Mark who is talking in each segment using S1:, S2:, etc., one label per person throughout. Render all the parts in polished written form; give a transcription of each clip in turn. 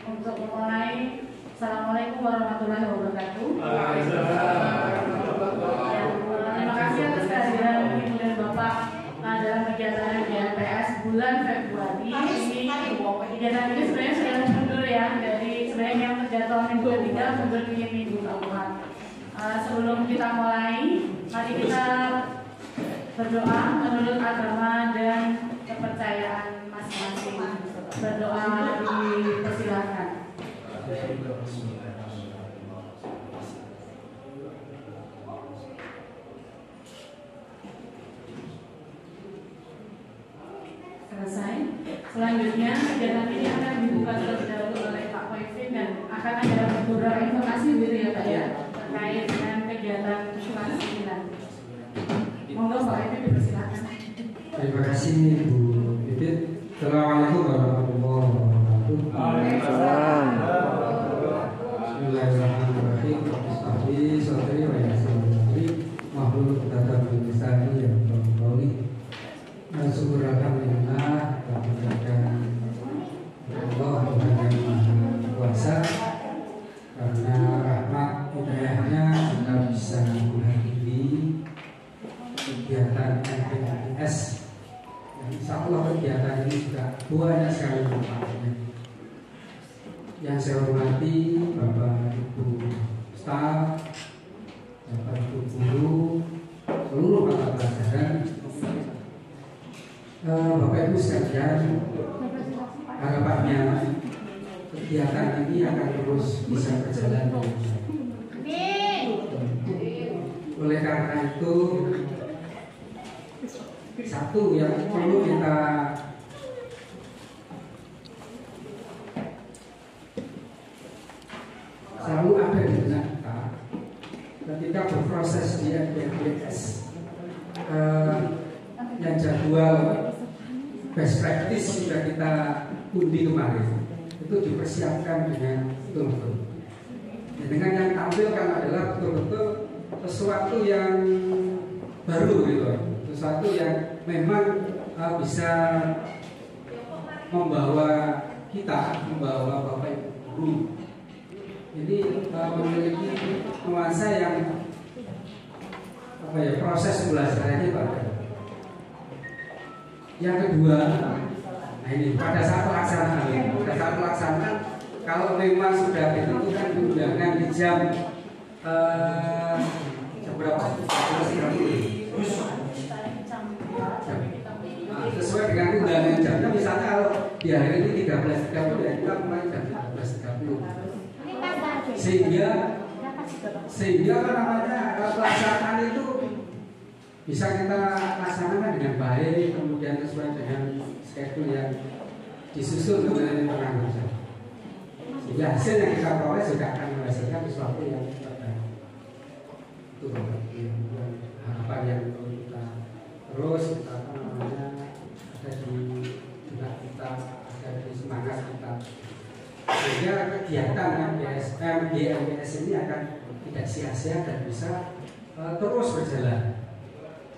S1: Untuk memulai, Assalamualaikum warahmatullahi wabarakatuh. Terima kasih atas kehadiran Ibu dan Bapak dalam kegiatan GNPS bulan Februari ini. Kegiatan ini sebenarnya sudah mundur ya, dari sebenarnya yang terjadwal minggu ketiga mundur di minggu keempat. Sebelum kita mulai, mari kita berdoa menurut agama dan kepercayaan masing-masing. Berdoa dipersilakan. Selesai. Selanjutnya kegiatan ini akan dibuka terlebih dahulu oleh Pak Poivin dan akan ada beberapa informasi gitu ya Pak ya terkait dengan kegiatan kelas 9. Monggo Pak Poivin dipersilakan.
S2: Terima kasih Bu Bibit. Assalamualaikum warahmatullahi wabarakatuh.
S3: Waalaikumsalam.
S2: Bismillahirrahmanirrahim. Sahbi sotri wa yasiri makhluk datang bisani yang berkoli. Syukur alhamdulillah kepada Allah yang Maha Kuasa, karena rahmat hidayahnya kita bisa menghadiri kegiatan MPS. Insya Allah kegiatan ini juga banyak sekali manfaatnya. Yang saya hormati Bapak Ibu staf, Bapak Ibu guru, seluruh mata pelajaran, Bapak Ibu sekalian, harapannya kegiatan ini akan terus bisa berjalan. Oleh karena itu, satu yang perlu kita selalu ada di benak kita ketika berproses di MPS, yang jadwal best practice sudah kita undi kemarin, itu dipersiapkan dengan betul-betul. Dengan yang tampilkan adalah betul-betul sesuatu yang baru gitu, sesuatu yang memang bisa membawa kita, membawa Bapak Ibu guru ini memiliki nuansa yang proses belajarannya bagus. Yang kedua, nah ini pada saat pelaksanaan, kalau memang sudah ditentukan undangan di jam berapa? Sesuai dengan undangan jamnya, misalnya kalau di hari ini 13.30 ya kita mulai jam 13.30. Sehingga apa namanya pelaksanaan itu bisa kita laksanakan dengan baik, kemudian sesuai dengan schedule yang disusun oleh pengangguran. Sehingga hasil yang kita peroleh juga akan menghasilkan sesuatu yang terbaik. Itu harapan yang perlu kita terus kita ada di benak kita, ada di semangat kita, sehingga kegiatan MPS ini akan tidak sia-sia dan bisa terus berjalan,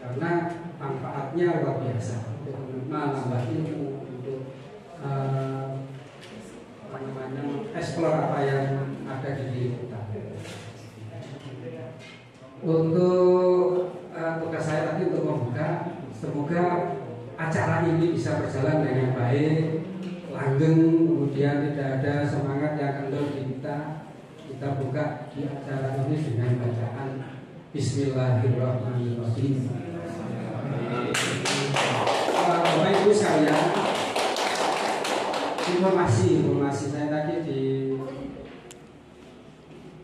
S2: karena manfaatnya luar biasa untuk menambah ilmu, untuk eksplor apa yang ada di diri kita. Untuk tugas saya tadi untuk membuka, semoga acara ini bisa berjalan dengan baik, langgeng, kemudian tidak ada semangat yang kendor di kita. Kita buka di acara ini dengan bacaan Bismillahirrahmanirrahim. Bapak Ibu sekalian, informasi saya tadi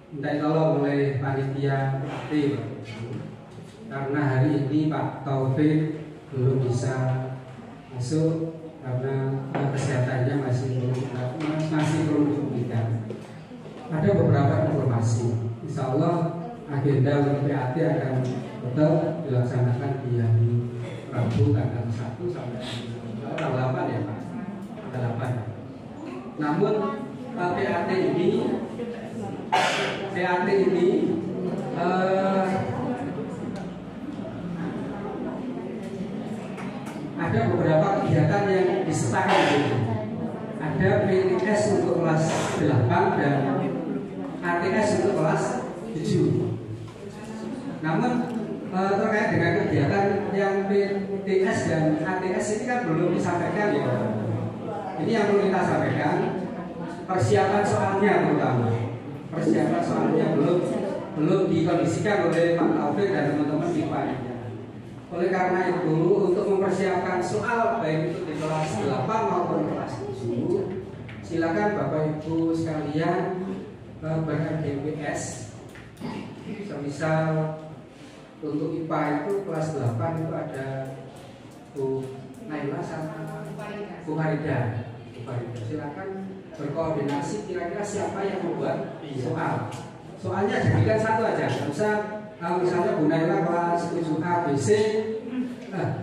S2: minta tolong oleh panitia aktif, karena hari ini Pak Taufik belum bisa masuk karena kesehatannya masih perlu diberikan. Ada beberapa informasi. Insya Allah agenda untuk PAT akan tetap dilaksanakan di hari Rabu tanggal 1 sampai tanggal 8 ya Pak. Tanggal 8. Namun PAT ini ada beberapa kegiatan yang disertakan. Ada ada PTS untuk kelas 8 dan ATS untuk kelas 7. Namun terkait dengan kegiatan yang PTS dan ATS ini kan belum disampaikan ya. Ini yang perlu kita sampaikan, persiapan soalnya terutama. Persiapan soalnya belum dikondisikan oleh Pak Taufik dan teman-teman di panitia. Oleh karena itu, untuk mempersiapkan soal baik itu di kelas 8 maupun kelas 7, silakan Bapak Ibu sekalian ber-GPS. Semisal untuk IPA itu kelas 8 itu ada Bu Naila sama Bu Harida. Silakan berkoordinasi kira-kira siapa yang membuat soal. Soalnya jadikan satu aja, nggak usah misalnya Bu Naila kelas 7 ABC,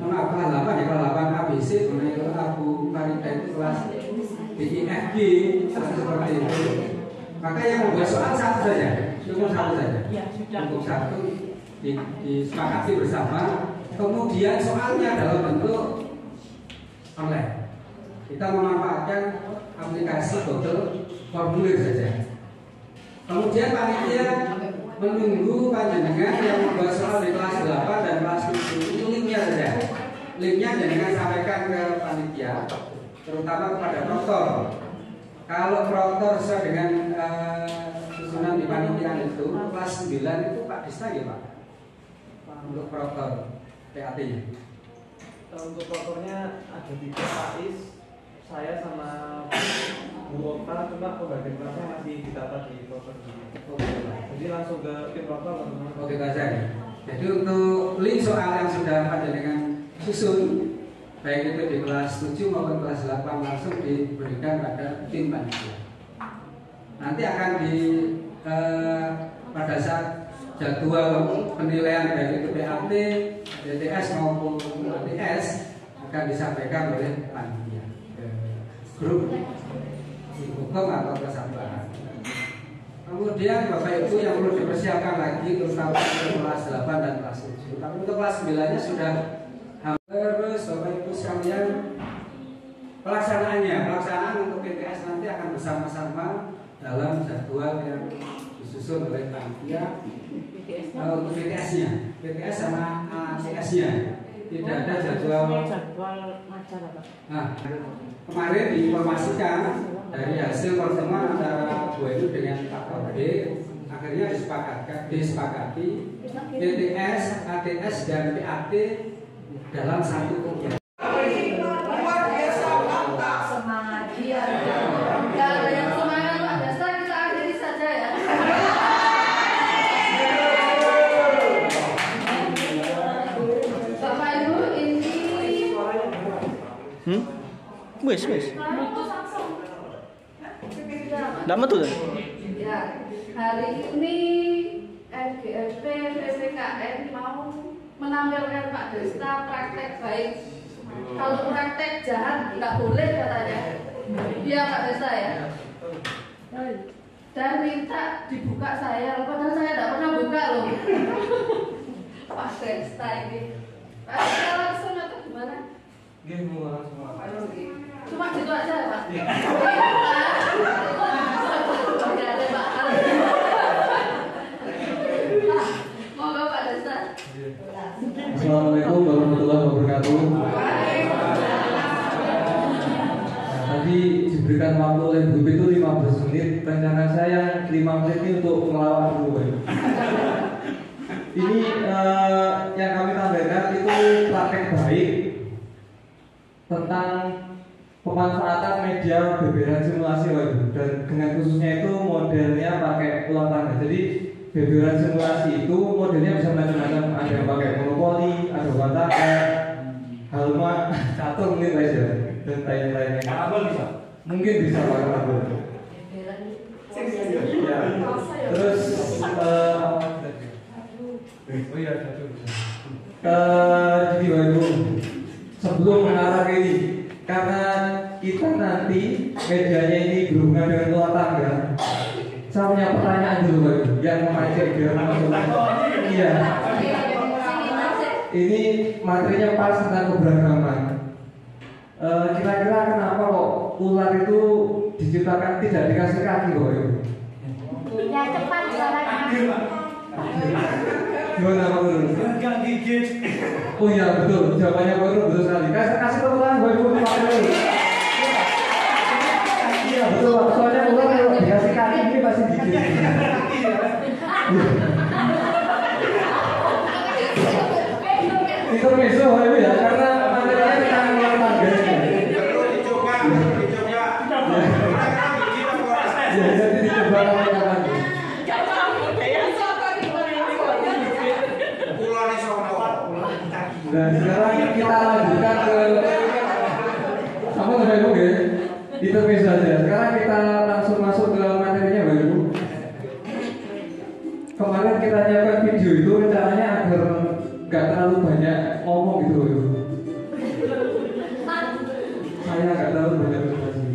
S2: maaf kelas 8 ya, kelas 8 ABC, Bu Naila Bu Harida itu kelas DIFG seperti itu. Maka yang membuat soal satu saja, cukup satu saja, cukup satu disepakati bersama. Kemudian soalnya dalam bentuk online. Kita memanfaatkan aplikasi Google Formulir saja. Kemudian panitia menunggu panjenengan yang membuat soal di kelas 8 dan kelas 7 itu linknya saja. Linknya jenengan sampaikan ke panitia, terutama kepada proktor. Kalau proktor sesuai dengan susunan di panitia itu kelas 9 itu Pak Dista ya Pak? Untuk proktor PAT-nya.
S3: Untuk proktornya ada 3 Pak Is, saya sama Bu Okta, cuma pembagian kelasnya masih ditata di proktor. Jadi langsung ke tim proktor teman-teman.
S2: Oke Pak Zaki. Jadi untuk link soal yang sudah panjenengan susun, baik itu di kelas 7 maupun kelas 8 langsung diberikan pada tim panitia. Nanti akan pada saat jadwal penilaian baik itu PAT, DTS maupun ATS akan disampaikan oleh panitia grup hukum atau kesabaran. Kemudian Bapak Ibu yang perlu dipersiapkan lagi terutama untuk kelas 8 dan kelas 7. Tapi untuk kelas 9-nya sudah terus Bapak Ibu sekalian pelaksanaan untuk PTS nanti akan bersama-sama dalam jadwal yang disusun oleh panitia. Untuk PTS-nya, PTS sama ACS-nya tidak ada jadwal
S1: masyarakat.
S2: Nah, kemarin diinformasikan dari hasil pertemuan antara Bu Edu dengan Pak Taufik, akhirnya disepakati PTS, ATS dan PAT dalam satu kegiatan.
S4: Luar biasa, mantap.
S1: Semangat dia. Kalau yang semangat Pak Desta kita akhiri saja ya. Bapak Ibu ini.
S5: Wes. Nggak betul kan?
S1: Ya, hari ini FGSP PPKN mau menampilkan Pak Desta praktek baik. Kalau praktek jahat nggak boleh katanya. Iya Pak Desta ya. Dan minta dibuka saya, padahal saya nggak pernah buka loh. Pak Desta ini. Pak Desta langsung atau gimana? Cuma gitu aja ya Pak. Tidak ada Pak. Moga Pak Desta.
S3: Assalamualaikum warahmatullahi wabarakatuh. Tadi diberikan waktu oleh Bu itu 15 menit. Rencana saya 5 menit ini untuk melawat dulu. Ini yang kami tampilkan itu praktek baik tentang pemanfaatan media beberan simulasi dan dengan khususnya itu modelnya pakai ulang tangga. Jadi beberan simulasi itu modelnya bisa macam-macam, ada yang pakai monopoli, ada wataga, halma, catur mungkin aja dan lain-lainnya. Mungkin bisa pakai tabel. Ya. Terus jadi Ibu, sebelum mengarah ke ini, karena kita nanti medianya ini berhubungan dengan ulang tangga, saya punya pertanyaan dulu Pak Ibu, yang memancing biar masuk. Iya. Ini materinya pas tentang keberagaman. Kira-kira kenapa kok ular itu diciptakan tidak dikasih kaki kok ya?
S6: Ya cepat suaranya.
S3: Gimana Pak Guru?
S4: Enggak gigit.
S3: Oh iya betul, jawabannya Pak Guru betul sekali. Kasih tepuk tangan buat Ibu Pak Guru. Iya betul Pak, soalnya ular kalau dikasih kaki ini pasti gigit. Intermezzo Ibu ya, karena materinya kita keluar tangga. Ya, jadi dicoba kapan? Dan sekarang kita lanjutkan ke apa namanya Ibu ya? Intermezzo saja. Sekarang kita langsung masuk ke materinya Bapak Ibu. Kemarin kita nyiapkan video itu rencananya agar nggak terlalu banyak ngomong gitu loh. Saya nggak terlalu banyak presentasi.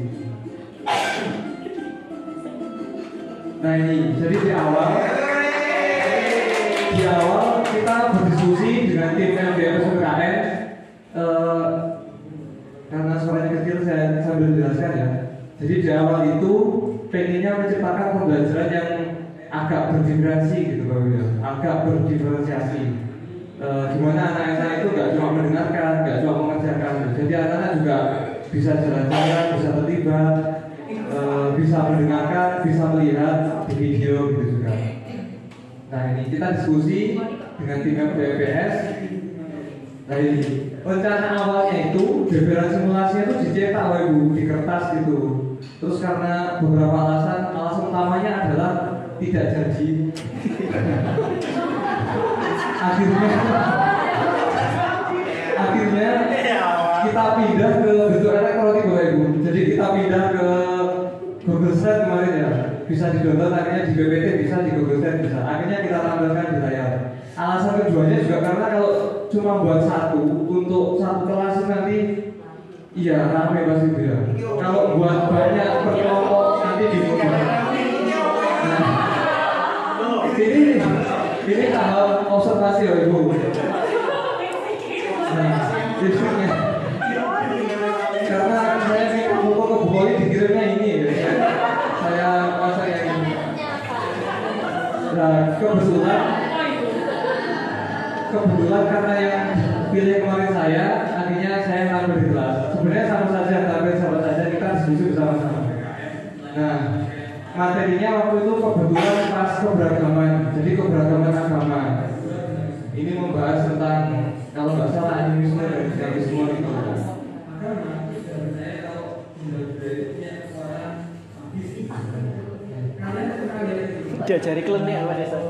S3: Nah ini, jadi di awal kita berdiskusi dengan tim MDM SMKN. Karena suaranya kecil saya sambil jelaskan ya. Jadi di awal itu pengennya menciptakan pembelajaran yang agak berdiferensi gitu Bapak Ibu, agak berdiferensiasi. Gimana anak-anak itu nggak cuma mendengarkan, nggak cuma mengerjakan. Jadi anak-anak juga bisa jalan-jalan, bisa terlibat, bisa mendengarkan, bisa melihat di video gitu juga. Nah ini kita diskusi dengan tim BPS. Nah ini rencana awalnya itu beberan simulasinya itu dicetak oleh Ibu di kertas gitu. Terus karena beberapa alasan utamanya adalah tidak jadi. akhirnya kita pindah ke bentuk elektronik Bapak Ibu. Jadi kita pindah ke Google Slide kemarin ya. Bisa di-download, akhirnya di PPT bisa, di Google Slide bisa. Akhirnya kita tampilkan di layar. Alasan keduanya juga karena kalau cuma buat satu untuk satu kelas nanti iya rame pasti beda. Kalau buat banyak per kelompok nanti dibuat. Ini tahap observasi ya Ibu. Nah, listriknya. Karena saya minta buku ke Bu Poli dikirimnya ini ya. Saya rasa yang ini. Nah, kebetulan karena yang pilih kemarin saya, akhirnya saya tampil di kelas. Sebenarnya sama saja, tampil sama saja, kita diskusi bersama-sama. Nah, materinya waktu itu kebetulan pas keberagaman, jadi keberagaman agama. Ini membahas tentang kalau nggak salah animisme dan islamisme itu.
S5: Diajari klinik apa desa?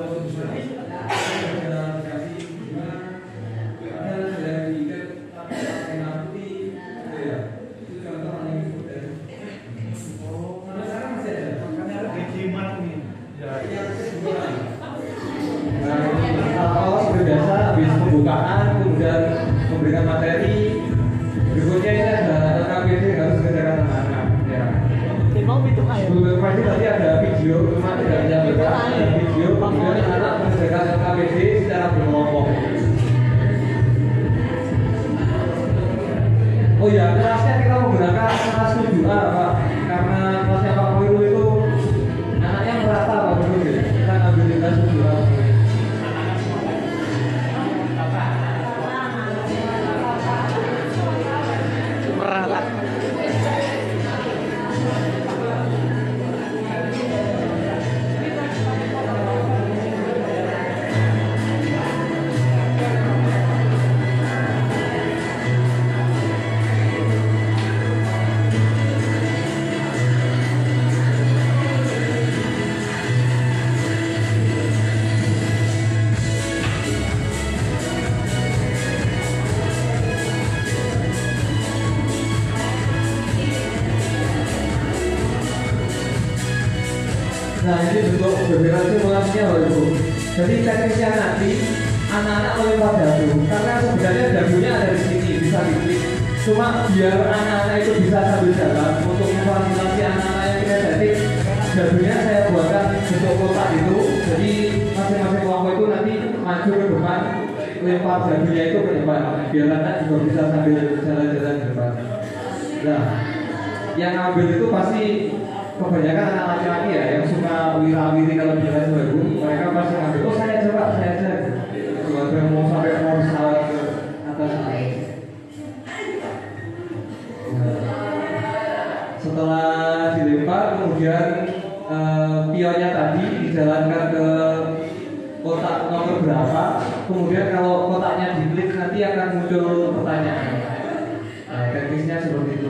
S3: Pembukaan, kemudian memberikan materi. Berikutnya ini ada LKPD yang harus dikerjakan anak-anak. Ya. Berarti tadi ada video, cuma tidak menyampaikan ada video. Kemudian anak mengerjakan LKPD secara berkelompok. Oh ya, kelasnya kita menggunakan kelas 7A Pak. Karena kelasnya Pak Wiru itu anaknya merata Pak Wiru. Kita ambil di kelas 7A. Nah ini bentuk beberapa simulasinya Bapak Ibu. Jadi teknisnya nanti anak-anak melempar dadu. Karena sebenarnya dadunya ada di sini, bisa diklik. Cuma biar anak-anak itu bisa sambil jalan untuk memfasilitasi anak-anak yang kinesetik, dadunya saya buatkan bentuk kotak itu. Jadi masing-masing kelompok itu nanti maju ke depan, lempar dadunya itu ke depan. Biar anak juga bisa sambil jalan-jalan ke depan. Nah, yang ngambil itu pasti kebanyakan anak laki-laki ya, yang suka wira-wiri kalau bilang sebagai mereka pasti ngambil, oh saya aja Pak, saya aja. Ada yang mau sampai mau pesawat ke atas. Setelah dilempar, kemudian pionnya tadi dijalankan ke kotak nomor berapa. Kemudian kalau kotaknya diklik nanti akan muncul pertanyaan. Teknisnya seperti itu.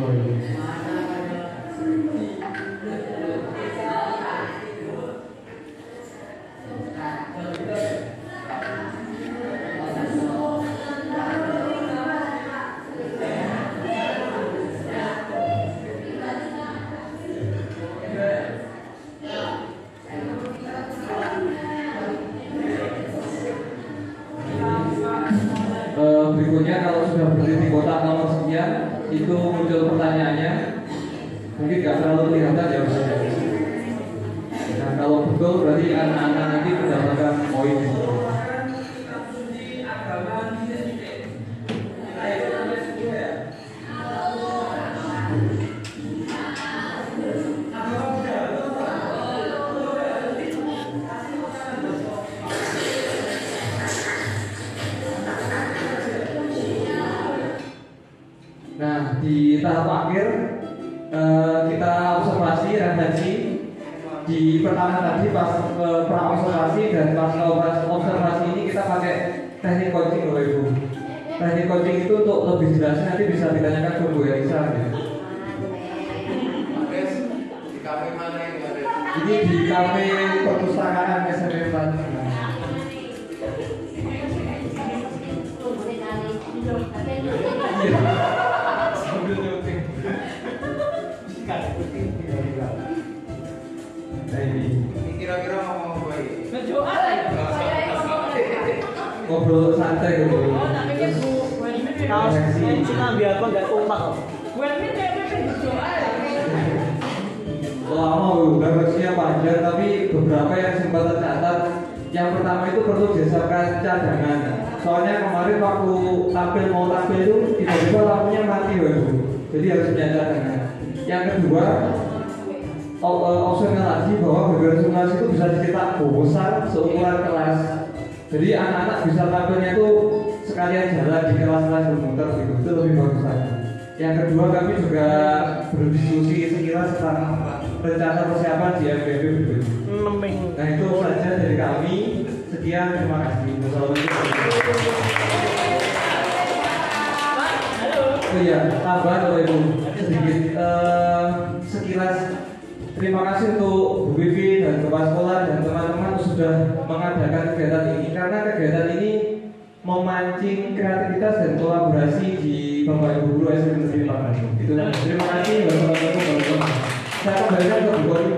S3: Berikutnya kalau sudah berdiri di kotak nomor sekian, itu muncul pertanyaannya. Mungkin nggak terlalu kelihatan ya Mas. Nah kalau betul berarti anak-anak nanti mendapatkan poin. Nah, di tahap akhir kita observasi, refleksi. Di pertama tadi pas pra observasi dan pas observasi ini kita pakai teknik coaching Bapak Ibu. Teknik coaching itu untuk lebih jelas nanti bisa ditanyakan ke Bu Elisa. Ya.
S4: Di kafe mana yang ada?
S3: Ini di kafe perpustakaan SMP 4.
S4: Ini kira-kira ngomong apa ini?
S3: Ngobrol santai gitu.
S5: Kaos Cina biar apa nggak kompak kok.
S3: Lama refleksinya panjang, tapi beberapa yang sempat tercatat. Yang pertama itu perlu disiapkan cadangan. Soalnya kemarin waktu mau tampil itu tiba-tiba lampunya mati Bapak. Jadi harus punya cadangan. Yang kedua, opsional lagi bahwa beberapa simulasi itu bisa dicetak besar seumuran kelas. Jadi anak-anak bisa tampilnya itu sekalian jalan di kelas-kelas bermuter gitu, itu lebih bagus lagi. Yang kedua kami juga berdiskusi sekilas tentang rencana persiapan di MPB berikutnya. Nah itu saja dari kami. Sekian, terima kasih. Oh iya, tambahan Bapak Ibu sedikit sekilas. Terima kasih untuk Bu Vivi dan Kepala Sekolah dan teman-teman sudah mengadakan kegiatan ini, karena kegiatan ini memancing kreativitas dan kolaborasi di Bapak Ibu guru SMP Negeri 4. Itu terima kasih. Wassalamualaikum warahmatullahi wabarakatuh. Saya kembalikan ke Bu Kori.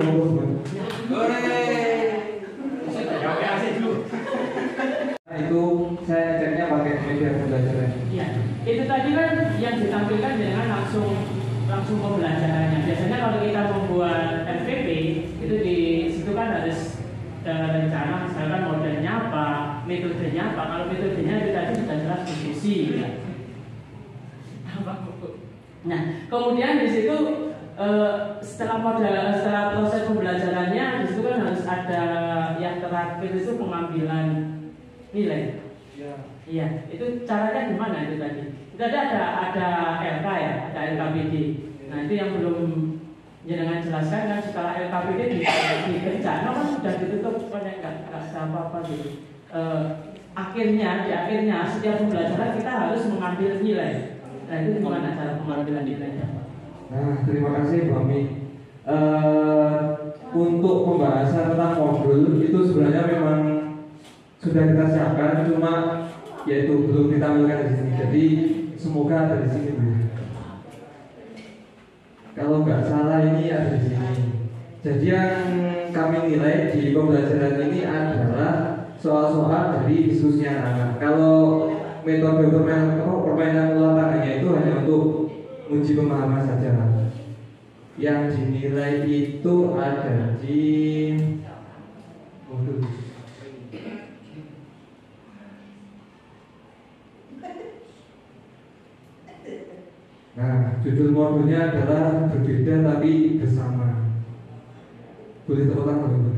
S3: Nah, itu saya ceknya pakai media pembelajaran.
S1: Iya, itu tadi kan yang ditampilkan dengan langsung pembelajarannya. Biasanya kalau kita membuat MPP itu di situ kan harus rencana, misalkan modelnya apa, metodenya apa. Kalau metodenya itu tadi sudah jelas diskusi. Ya. Nah, kemudian di situ setelah proses pembelajarannya di situ kan harus ada yang terakhir itu pengambilan nilai. Iya, itu caranya gimana itu tadi? Itu ada LK ya, ada LKPD. Nah itu yang belum jenengan jelaskan kan, setelah LKPD dikerjakan kan sudah ditutup, pokoknya nggak ada apa-apa gitu. Di akhirnya setiap pembelajaran kita harus mengambil nilai. Nah itu gimana cara pengambilan nilainya?
S3: Nah terima kasih Bu Ami. Untuk pembahasan tentang modul itu sebenarnya memang sudah kita siapkan, cuma yaitu belum ditampilkan di sini. Jadi semoga ada di sini Bu. Kalau nggak salah ini ada di sini. Jadi yang kami nilai di pembelajaran ini adalah soal-soal dari diskusinya anak. Kalau metode permainan ulang tangannya itu hanya untuk uji pemahaman saja. Yang dinilai itu ada di Nah, judul modulnya adalah berbeda tapi bersama. Boleh tepuk tangan dulu.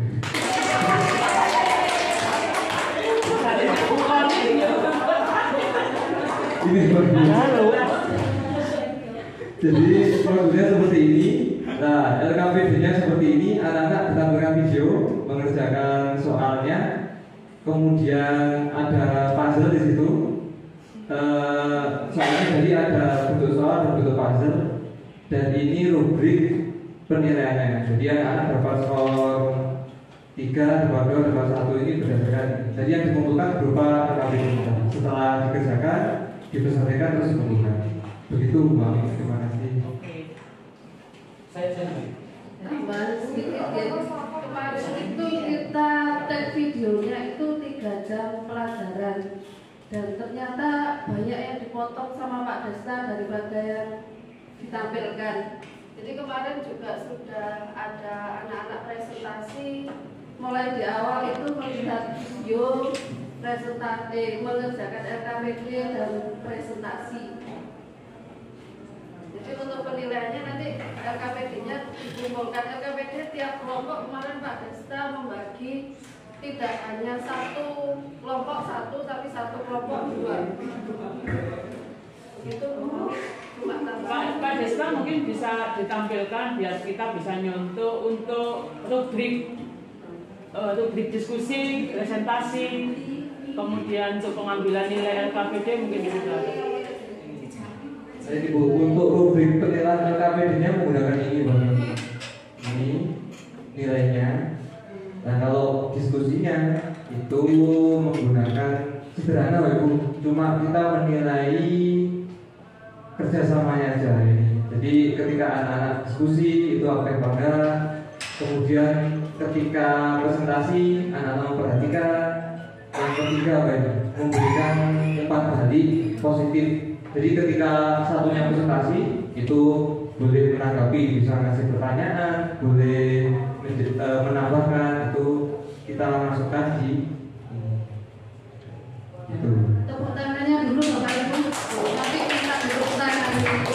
S3: Ini modulnya. Jadi modulnya seperti ini. Nah, LKPD-nya seperti ini. Anak-anak ditampilkan video mengerjakan soalnya. Kemudian ada puzzle di situ. Soalnya jadi ada bentuk soal dan bentuk puzzle. Dan ini rubrik penilaiannya. Jadi anak-anak dapat skor 3, dapat 2, dapat 1 ini berdasarkan. Jadi yang dikumpulkan berupa LKPD. Setelah dikerjakan, dipesankan terus dikumpulkan. Begitu Mbak. Terima kasih.
S7: Saya
S1: Kembali sedikit ya. Kemarin itu kita take videonya itu 3 jam pelajaran. Dan ternyata banyak yang dipotong sama Pak Desta daripada yang ditampilkan. Jadi kemarin juga sudah ada anak-anak presentasi. Mulai di awal itu melihat video presentasi, mengerjakan LKPD dan presentasi. Jadi untuk penilaiannya nanti LKPD-nya dikumpulkan. LKPD tiap kelompok kemarin Pak Desta membagi tidak hanya satu kelompok satu, tapi satu kelompok 2. Itu cuma
S7: Pak Desta mungkin bisa ditampilkan biar kita bisa nyontoh untuk rubrik diskusi, presentasi, kemudian untuk pengambilan nilai LKPD mungkin bisa.
S3: Jadi untuk rubrik penilaian LKPD-nya menggunakan ini Bang. Ini nilainya. Nah kalau diskusinya itu menggunakan sederhana Ibu, cuma kita menilai kerjasamanya aja ini. Jadi ketika anak-anak diskusi itu apa yang bangga, kemudian ketika presentasi anak-anak memperhatikan, yang ketiga apa ya, memberikan umpan balik positif. Jadi ketika satunya presentasi itu boleh menanggapi, bisa ngasih pertanyaan, boleh menambahkan, itu kita masukkan di itu.
S1: tepuk tangannya dulu Bapak Ibu. Tapi kita tepuk tangan dulu.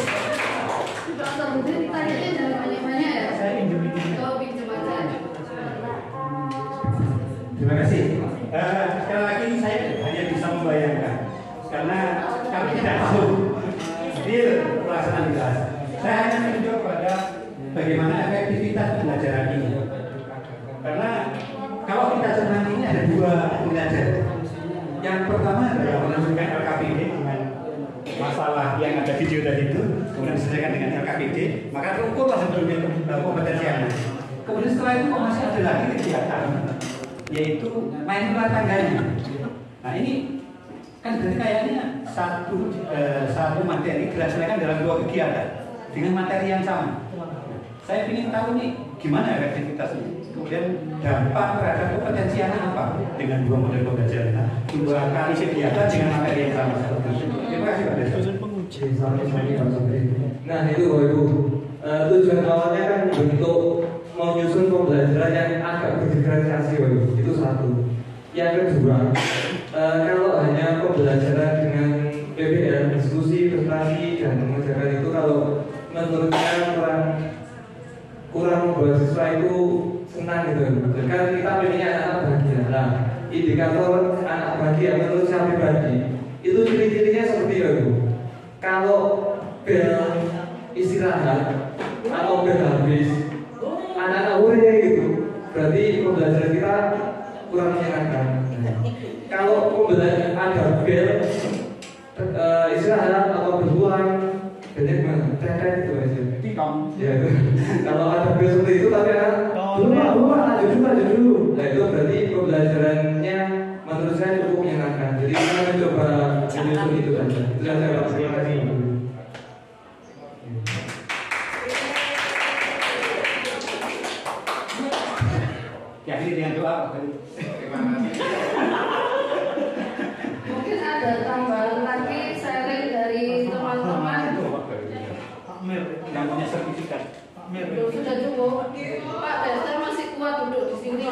S1: Pak Sabudin tanyanya jangan banyak-banyak ya.
S7: Saya pinjam ini.
S1: Kalau pinjam aja.
S8: Terima kasih. Sekali lagi saya hanya bisa membayangkan karena kami tidak tahu real pelaksanaan kelas. Saya hanya menunjuk pada bagaimana efektivitas pembelajaran ini. Karena kalau kita cermati ini ada 2 belajar. Yang pertama adalah menunjukkan LKPD dengan masalah yang ada video tadi itu, kemudian diselesaikan dengan LKPD, maka terukurlah sebetulnya kompetensi anak. Kemudian setelah itu masih ada lagi kegiatan, yaitu main bola tangganya. Nah ini kan berarti kayaknya satu materi dilaksanakan dalam 2 kegiatan dengan materi yang sama. Saya ingin tahu nih gimana efektivitasnya, kemudian dampak terhadap kompetensi anak apa dengan 2 model pembelajaran, 2 kali kegiatan dengan materi yang sama. Terima kasih Pak Desa.
S3: Nah itu Bapak Ibu, tujuan awalnya kan untuk menyusun pembelajaran yang agak berdiferensiasi Bapak Ibu. Itu satu. Yang kedua, kalau hanya pembelajaran dengan PBL, diskusi, presentasi dan mengerjakan itu, kalau menurutnya kurang membuat siswa itu senang gitu. Dan kan kita pengennya anak bahagia. Nah, indikator anak bahagia menurut saya pribadi itu ciri-cirinya seperti itu. Kalau bel istirahat atau bel habis, anak-anak ure gitu, berarti pembelajaran kita kurang menyenangkan. Kalau pembelajaran ada bel istirahat atau berbuang, banyak banget tetet itu aja. Ya, kalau ada bel seperti itu tapi anak lanjut dulu. Nah itu berarti pembelajarannya menurut saya cukup menyenangkan. Jadi kita mencoba menyusun itu saja. Itu yang saya rasa. Terima kasih.
S8: Akhiri dengan doa.
S4: Terima kasih.
S1: Mungkin ada tambahan lagi sharing dari teman-teman.
S8: Yang punya sertifikat.
S1: Sudah cukup. Pak Desta masih kuat duduk di sini.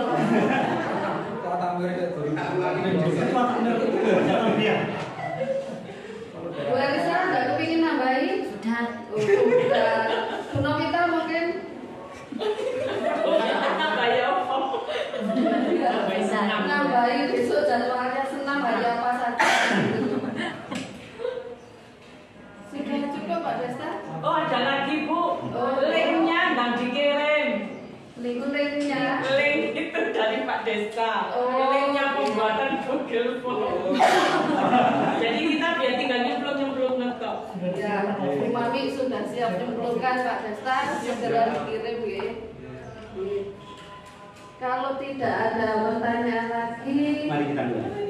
S1: Bu Elisa nggak kepingin nambahin?
S6: Sudah.
S1: Oh,
S6: Linknya.
S7: Link itu dari Pak Desta.
S6: Oh.
S7: Linknya pembuatan Google Form. Jadi kita biar tinggal nyemplung ngetok.
S6: Ya, Mami sudah siap nyemplungkan Pak Desta, segera dikirim ya. Kalau tidak ada pertanyaan lagi,
S8: Mari kita mulai.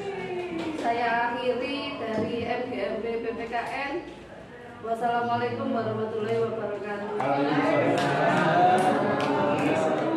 S6: saya akhiri dari MGMB PPKN. Wassalamualaikum warahmatullahi wabarakatuh.
S8: Waalaikumsalam.